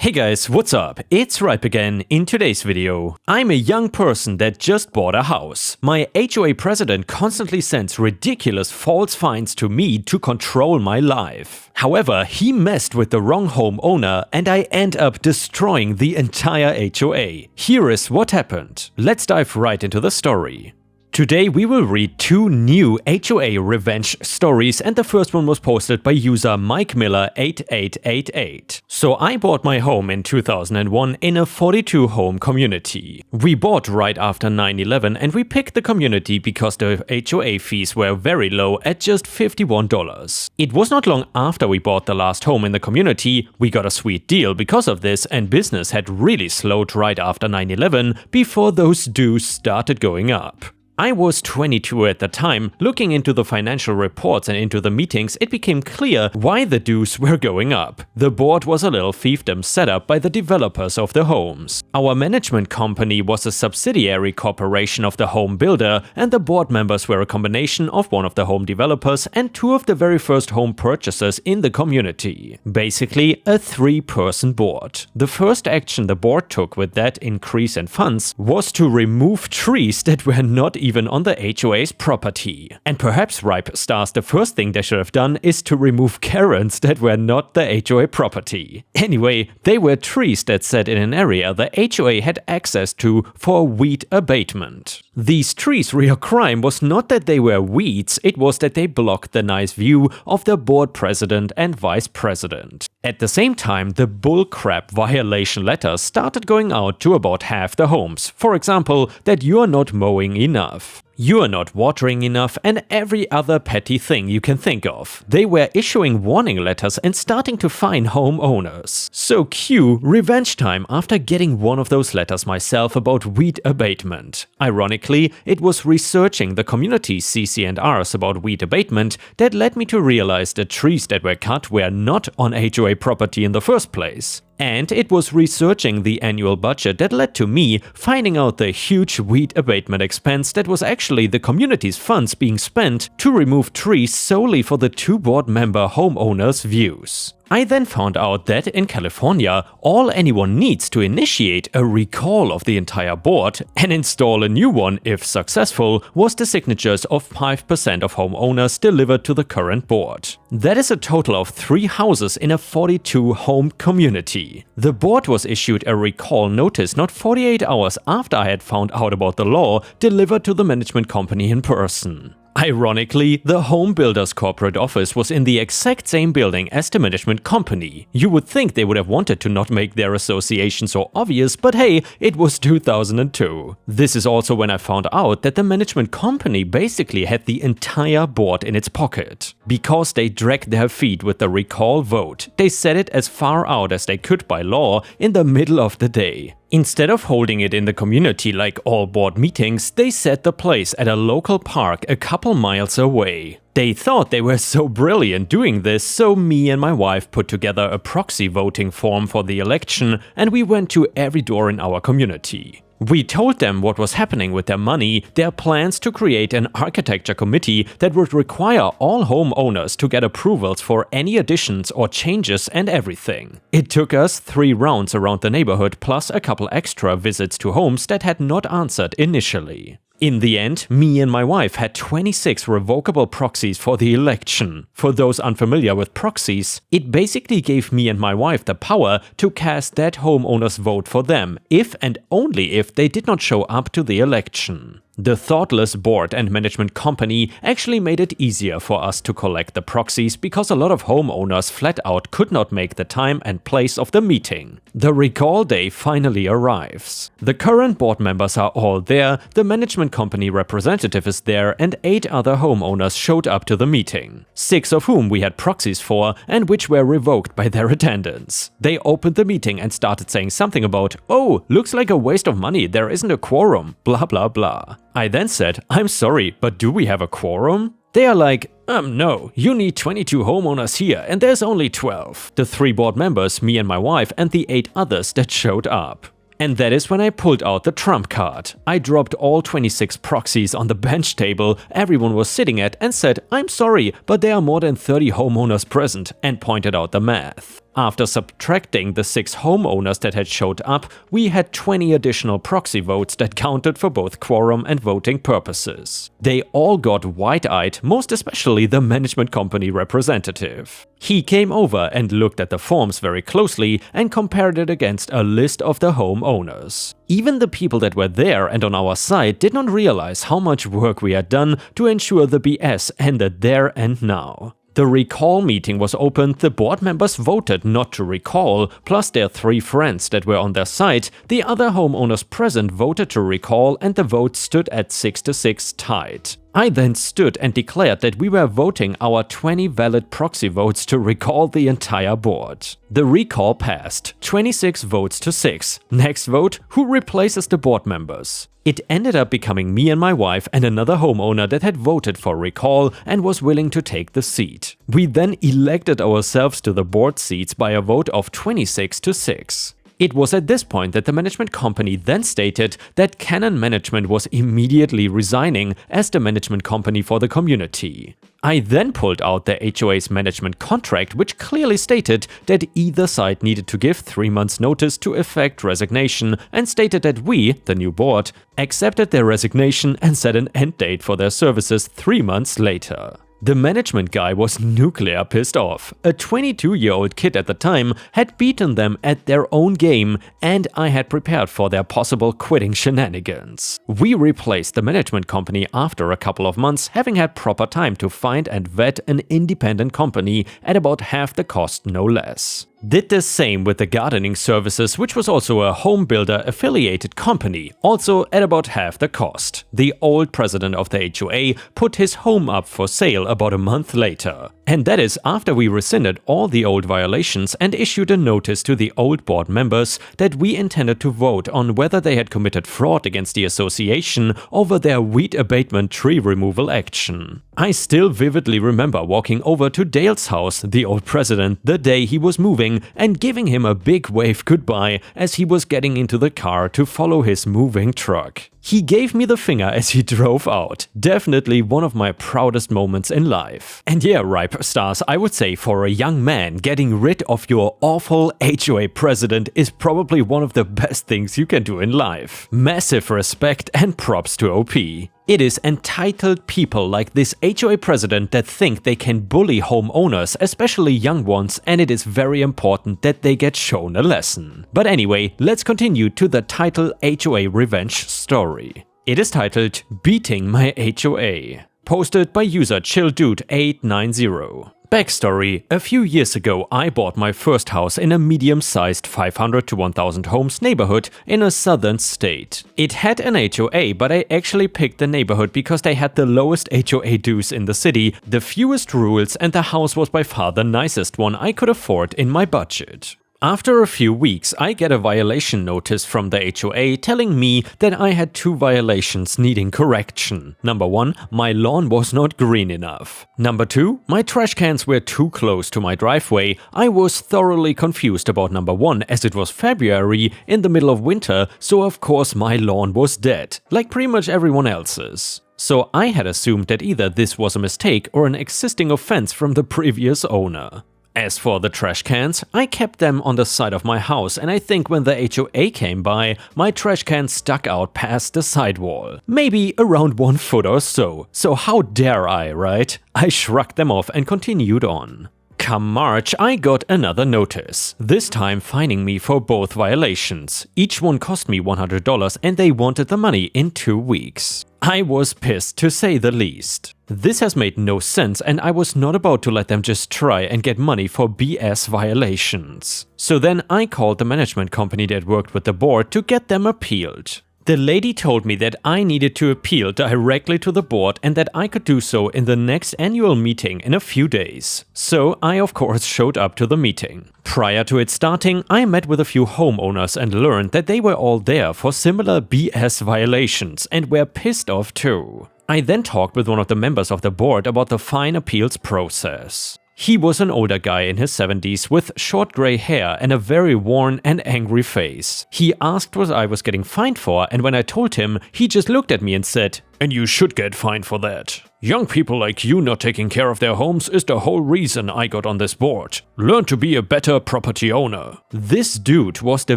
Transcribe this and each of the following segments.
Hey guys, what's up? It's Ripe again. In today's video, I'm a young person that just bought a house. My HOA president constantly sends ridiculous false fines to me to control my life. However, he messed with the wrong homeowner and I end up destroying the entire HOA. Here is what happened. Let's dive right into the story. Today we will read two new HOA revenge stories, and the first one was posted by user Mike Miller 8888. So I bought my home in 2001 in a 42 home community. We bought right after 9/11 and we picked the community because the HOA fees were very low at just $51. It was not long after we bought the last home in the community, we got a sweet deal because of this, and business had really slowed right after 9/11 before those dues started going up. I was 22 at the time. Looking into the financial reports and into the meetings, it became clear why the dues were going up. The board was a little fiefdom set up by the developers of the homes. Our management company was a subsidiary corporation of the home builder, and the board members were a combination of one of the home developers and two of the very first home purchasers in the community. Basically, a three-person board. The first action the board took with that increase in funds was to remove trees that were not even on the HOA's property. And perhaps Ripe stars, the first thing they should have done is to remove Karens that were not the HOA property. Anyway, they were trees that sat in an area the HOA had access to for weed abatement. These trees' real crime was not that they were weeds, it was that they blocked the nice view of the board president and vice president. At the same time, the bullcrap violation letters started going out to about half the homes. For example, that you are not mowing enough, you are not watering enough, and every other petty thing you can think of. They were issuing warning letters and starting to fine homeowners. So cue revenge time after getting one of those letters myself about weed abatement. Ironically, it was researching the community's CC&Rs about weed abatement that led me to realize the trees that were cut were not on HOA property in the first place. And it was researching the annual budget that led to me finding out the huge weed abatement expense that was actually the community's funds being spent to remove trees solely for the two board member homeowners' views. I then found out that in California, all anyone needs to initiate a recall of the entire board and install a new one, if successful, was the signatures of 5% of homeowners delivered to the current board. That is a total of 3 houses in a 42 home community. The board was issued a recall notice not 48 hours after I had found out about the law, delivered to the management company in person. Ironically, the home builder's corporate office was in the exact same building as the management company. You would think they would have wanted to not make their association so obvious, but hey, it was 2002. This is also when I found out that the management company basically had the entire board in its pocket. Because they dragged their feet with the recall vote, they set it as far out as they could by law in the middle of the day. Instead of holding it in the community like all board meetings, they set the place at a local park a couple miles away. They thought they were so brilliant doing this, so me and my wife put together a proxy voting form for the election and we went to every door in our community. We told them what was happening with their money, their plans to create an architecture committee that would require all homeowners to get approvals for any additions or changes and everything. It took us 3 rounds around the neighborhood plus a couple extra visits to homes that had not answered initially. In the end, me and my wife had 26 revocable proxies for the election. For those unfamiliar with proxies, it basically gave me and my wife the power to cast that homeowner's vote for them, if and only if they did not show up to the election. The thoughtless board and management company actually made it easier for us to collect the proxies because a lot of homeowners flat out could not make the time and place of the meeting. The recall day finally arrives. The current board members are all there, the management company representative is there, and 8 other homeowners showed up to the meeting. 6 of whom we had proxies for and which were revoked by their attendance. They opened the meeting and started saying something about, "Oh, looks like a waste of money, there isn't a quorum, blah blah blah." I then said, "I'm sorry, but do we have a quorum?" They are like, no, you need 22 homeowners here and there's only 12. The 3 board members, me and my wife, and the 8 others that showed up. And that is when I pulled out the trump card. I dropped all 26 proxies on the bench table everyone was sitting at and said, "I'm sorry, but there are more than 30 homeowners present," and pointed out the math. After subtracting the 6 homeowners that had showed up, we had 20 additional proxy votes that counted for both quorum and voting purposes. They all got wide-eyed, most especially the management company representative. He came over and looked at the forms very closely and compared it against a list of the homeowners. Even the people that were there and on our side did not realize how much work we had done to ensure the BS ended there and now. The recall meeting was opened, the board members voted not to recall, plus their 3 friends that were on their side. The other homeowners present voted to recall and the vote stood at 6-6 tied. I then stood and declared that we were voting our 20 valid proxy votes to recall the entire board. The recall passed, 26 votes to 6. Next vote, who replaces the board members? It ended up becoming me and my wife and another homeowner that had voted for recall and was willing to take the seat. We then elected ourselves to the board seats by a vote of 26-6. It was at this point that the management company then stated that Canon Management was immediately resigning as the management company for the community. I then pulled out the HOA's management contract, which clearly stated that either side needed to give 3 months notice to effect resignation, and stated that we, the new board, accepted their resignation and set an end date for their services 3 months later. The management guy was nuclear pissed off. A 22-year-old kid at the time had beaten them at their own game, and I had prepared for their possible quitting shenanigans. We replaced the management company after a couple of months, having had proper time to find and vet an independent company at about half the cost, no less. Did the same with the gardening services, which was also a home builder affiliated company, also at about half the cost. The old president of the HOA put his home up for sale about a month later. And that is after we rescinded all the old violations and issued a notice to the old board members that we intended to vote on whether they had committed fraud against the association over their weed abatement tree removal action. I still vividly remember walking over to Dale's house, the old president, the day he was moving, and giving him a big wave goodbye as he was getting into the car to follow his moving truck. He gave me the finger as he drove out. Definitely one of my proudest moments in life. And yeah, Ripe Stars, I would say for a young man, getting rid of your awful HOA president is probably one of the best things you can do in life. Massive respect and props to OP. It is entitled people like this HOA president that think they can bully homeowners, especially young ones, and it is very important that they get shown a lesson. But anyway, let's continue to the title HOA Revenge story. It is titled Beating My HOA. Posted by user ChillDude890. Backstory: a few years ago I bought my first house in a medium-sized 500 to 1000 homes neighborhood in a southern state. It had an HOA, but I actually picked the neighborhood because they had the lowest HOA dues in the city, the fewest rules, and the house was by far the nicest one I could afford in my budget. After a few weeks, I get a violation notice from the HOA telling me that I had 2 violations needing correction. Number 1, my lawn was not green enough. Number 2, my trash cans were too close to my driveway. I was thoroughly confused about number 1 as it was February in the middle of winter, so of course my lawn was dead, like pretty much everyone else's. So I had assumed that either this was a mistake or an existing offense from the previous owner. As for the trash cans, I kept them on the side of my house, and I think when the HOA came by, my trash can stuck out past the sidewall. Maybe around 1 foot or so. So how dare I, right? I shrugged them off and continued on. Come March, I got another notice, this time fining me for both violations. Each one cost me $100 and they wanted the money in 2 weeks. I was pissed to say the least. This has made no sense and I was not about to let them just try and get money for BS violations. So then I called the management company that worked with the board to get them appealed. The lady told me that I needed to appeal directly to the board and that I could do so in the next annual meeting in a few days. So I of course showed up to the meeting. Prior to it starting, I met with a few homeowners and learned that they were all there for similar BS violations and were pissed off too. I then talked with one of the members of the board about the fine appeals process. He was an older guy in his 70s with short grey hair and a very worn and angry face. He asked what I was getting fined for, and when I told him, he just looked at me and said, "And you should get fined for that." "Young people like you not taking care of their homes is the whole reason I got on this board. Learn to be a better property owner." This dude was the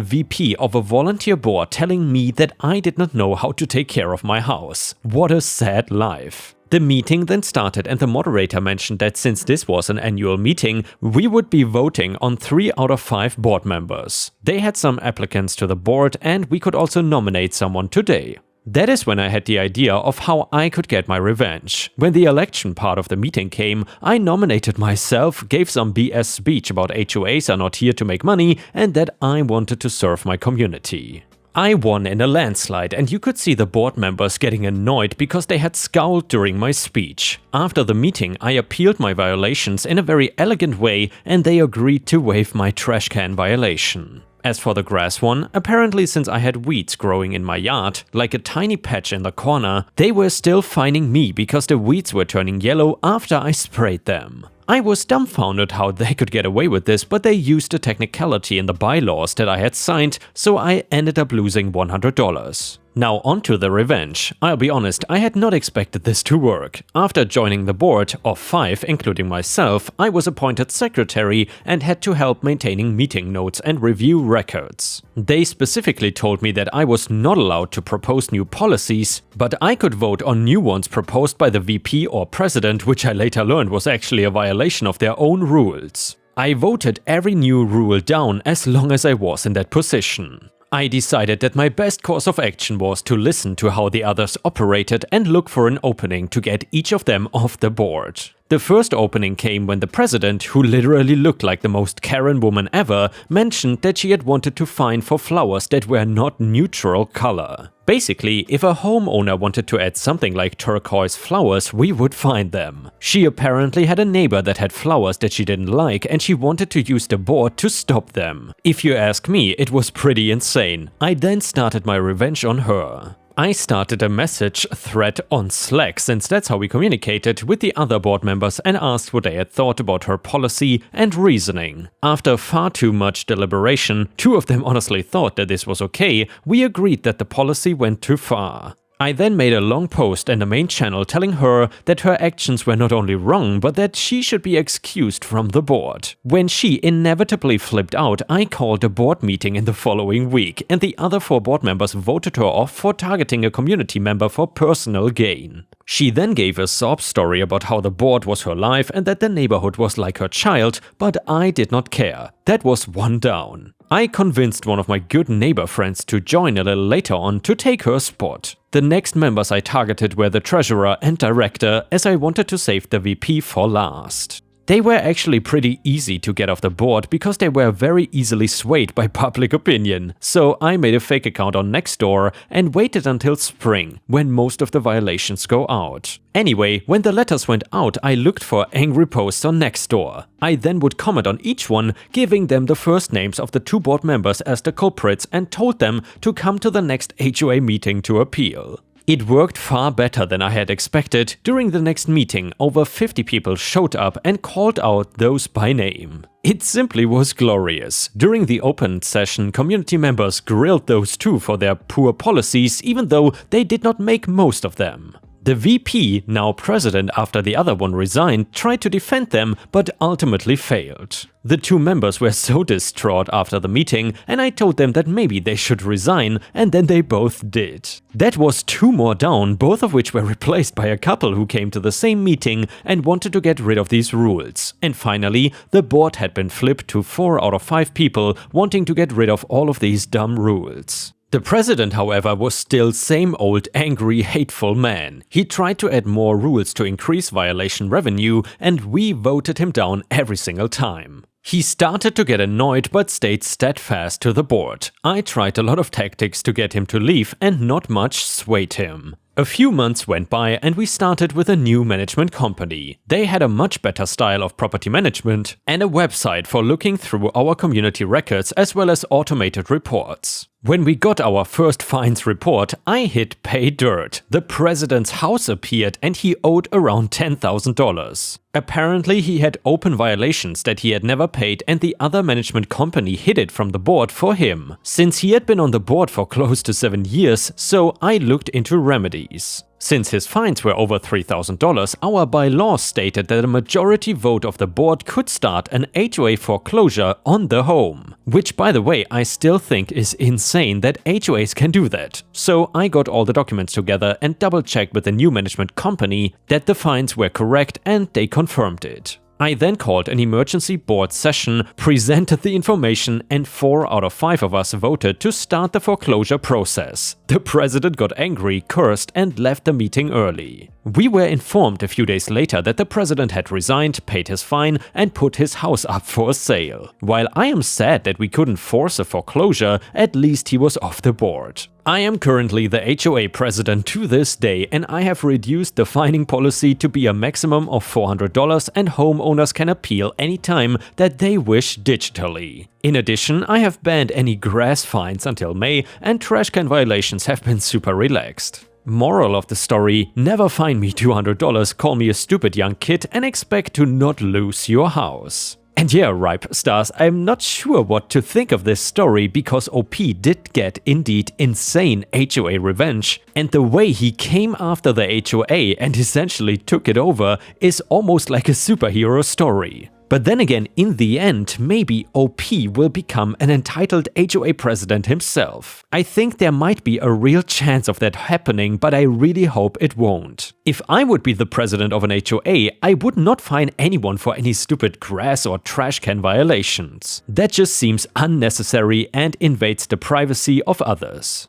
VP of a volunteer board telling me that I did not know how to take care of my house. What a sad life. The meeting then started and the moderator mentioned that since this was an annual meeting, we would be voting on 3 out of 5 board members. They had some applicants to the board and we could also nominate someone today. That is when I had the idea of how I could get my revenge. When the election part of the meeting came, I nominated myself, gave some BS speech about HOAs are not here to make money and that I wanted to serve my community. I won in a landslide and you could see the board members getting annoyed because they had scowled during my speech. After the meeting, I appealed my violations in a very elegant way and they agreed to waive my trash can violation. As for the grass one, apparently since I had weeds growing in my yard, like a tiny patch in the corner, they were still fining me because the weeds were turning yellow after I sprayed them. I was dumbfounded how they could get away with this, but they used a technicality in the bylaws that I had signed, so I ended up losing $100. Now onto the revenge. I'll be honest, I had not expected this to work. After joining the board of 5, including myself, I was appointed secretary and had to help maintaining meeting notes and review records. They specifically told me that I was not allowed to propose new policies, but I could vote on new ones proposed by the VP or president, which I later learned was actually a violation of their own rules. I voted every new rule down as long as I was in that position. I decided that my best course of action was to listen to how the others operated and look for an opening to get each of them off the board. The first opening came when the president, who literally looked like the most Karen woman ever, mentioned that she had wanted to fine for flowers that were not neutral color. Basically, if a homeowner wanted to add something like turquoise flowers, we would fine them. She apparently had a neighbor that had flowers that she didn't like and she wanted to use the board to stop them. If you ask me, it was pretty insane. I then started my revenge on her. I started a message thread on Slack, since that's how we communicated, with the other board members and asked what they had thought about her policy and reasoning. After far too much deliberation, 2 of them honestly thought that this was okay, we agreed that the policy went too far. I then made a long post in the main channel telling her that her actions were not only wrong, but that she should be excused from the board. When she inevitably flipped out, I called a board meeting in the following week, and the other 4 board members voted her off for targeting a community member for personal gain. She then gave a sob story about how the board was her life and that the neighborhood was like her child, but I did not care. That was 1 down. I convinced one of my good neighbor friends to join a little later on to take her spot. The next members I targeted were the treasurer and director, as I wanted to save the VP for last. They were actually pretty easy to get off the board because they were very easily swayed by public opinion. So I made a fake account on Nextdoor and waited until spring, when most of the violations go out. Anyway, when the letters went out, I looked for angry posts on Nextdoor. I then would comment on each one, giving them the first names of the 2 board members as the culprits and told them to come to the next HOA meeting to appeal. It worked far better than I had expected. During the next meeting, over 50 people showed up and called out those by name. It simply was glorious. During the open session, community members grilled those 2 for their poor policies, even though they did not make most of them. The VP, now president after the other one resigned, tried to defend them, but ultimately failed. The 2 members were so distraught after the meeting, and I told them that maybe they should resign, and then they both did. That was 2 more down, both of which were replaced by a couple who came to the same meeting and wanted to get rid of these rules. And finally, the board had been flipped to 4 out of 5 people wanting to get rid of all of these dumb rules. The president, however, was still same old angry, hateful man. He tried to add more rules to increase violation revenue, and we voted him down every single time. He started to get annoyed but stayed steadfast to the board. I tried a lot of tactics to get him to leave and not much swayed him. A few months went by and we started with a new management company. They had a much better style of property management and a website for looking through our community records as well as automated reports. When we got our first fines report, I hit pay dirt. The president's house appeared and he owed around $10,000. Apparently he had open violations that he had never paid and the other management company hid it from the board for him. Since he had been on the board for close to 7 years, so I looked into remedies. Since his fines were over $3,000, our bylaws stated that a majority vote of the board could start an HOA foreclosure on the home. Which, by the way, I still think is insane that HOAs can do that. So I got all the documents together and double-checked with the new management company that the fines were correct, and they confirmed it. I then called an emergency board session, presented the information, and 4 out of 5 of us voted to start the foreclosure process. The president got angry, cursed, and left the meeting early. We were informed a few days later that the president had resigned, paid his fine, and put his house up for sale. While I am sad that we couldn't force a foreclosure, at least he was off the board. I am currently the HOA president to this day, and I have reduced the fining policy to be a maximum of $400, and homeowners can appeal anytime that they wish digitally. In addition, I have banned any grass fines until May, and trash can violations have been super relaxed. Moral of the story: never fine me $200, call me a stupid young kid, and expect to not lose your house. And yeah, Ripe Stars, I'm not sure what to think of this story, because OP did get indeed insane HOA revenge, and the way he came after the HOA and essentially took it over is almost like a superhero story. But then again, in the end, maybe OP will become an entitled HOA president himself. I think there might be a real chance of that happening, but I really hope it won't. If I would be the president of an HOA, I would not fine anyone for any stupid grass or trash can violations. That just seems unnecessary and invades the privacy of others.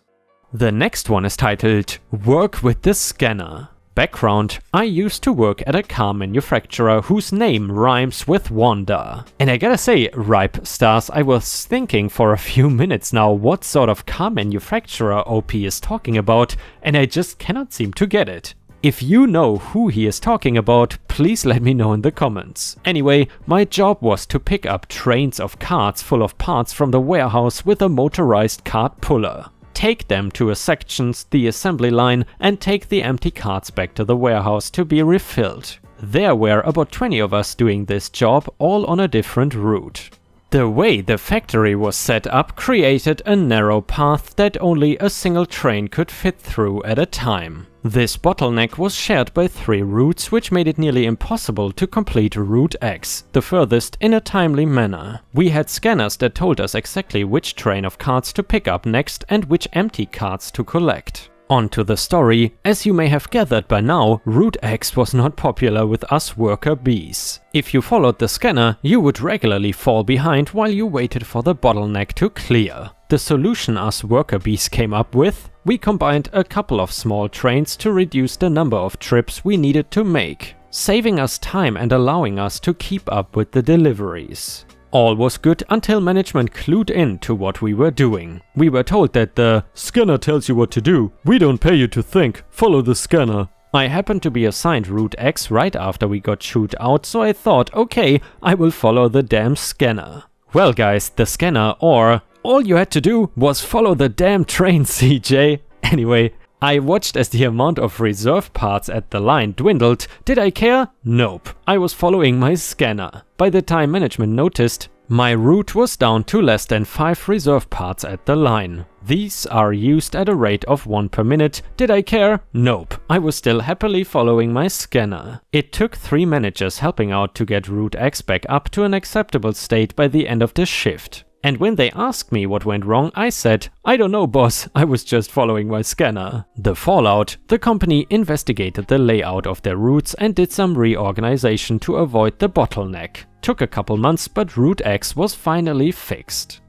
The next one is titled "Work with the Scanner." Background: I used to work at a car manufacturer whose name rhymes with Wanda. And I gotta say, Ripe Stars, I was thinking for a few minutes now what sort of car manufacturer OP is talking about, and I just cannot seem to get it. If you know who he is talking about, please let me know in the comments. Anyway, my job was to pick up trains of carts full of parts from the warehouse with a motorized cart puller. Take them to a sections, the assembly line, and take the empty carts back to the warehouse to be refilled. There were about 20 of us doing this job, all on a different route. The way the factory was set up created a narrow path that only a single train could fit through at a time. This bottleneck was shared by 3 routes, which made it nearly impossible to complete Route X, the furthest, in a timely manner. We had scanners that told us exactly which train of carts to pick up next and which empty carts to collect. On to the story. As you may have gathered by now, Route X was not popular with us worker bees. If you followed the scanner, you would regularly fall behind while you waited for the bottleneck to clear. The solution us worker bees came up with: we combined a couple of small trains to reduce the number of trips we needed to make, saving us time and allowing us to keep up with the deliveries. All was good until management clued in to what we were doing. We were told that the scanner tells you what to do. We don't pay you to think. Follow the scanner. I happened to be assigned Route X right after we got chewed out, so I thought, okay, I will follow the damn scanner. Well guys, the scanner, or all you had to do was follow the damn train, CJ. Anyway, I watched as the amount of reserve parts at the line dwindled. Did I care? Nope. I was following my scanner. By the time management noticed, my route was down to less than 5 reserve parts at the line. These are used at a rate of 1 per minute. Did I care? Nope. I was still happily following my scanner. It took 3 managers helping out to get Route X back up to an acceptable state by the end of the shift. And when they asked me what went wrong, I said, I don't know boss, I was just following my scanner. The fallout: the company investigated the layout of their routes and did some reorganization to avoid the bottleneck. Took a couple months, but Route X was finally fixed.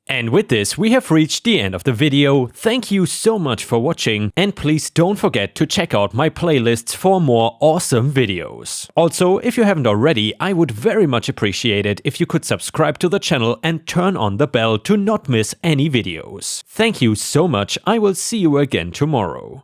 And with this, we have reached the end of the video. Thank you so much for watching, and please don't forget to check out my playlists for more awesome videos. Also, if you haven't already, I would very much appreciate it if you could subscribe to the channel and turn on the bell to not miss any videos. Thank you so much. I will see you again tomorrow.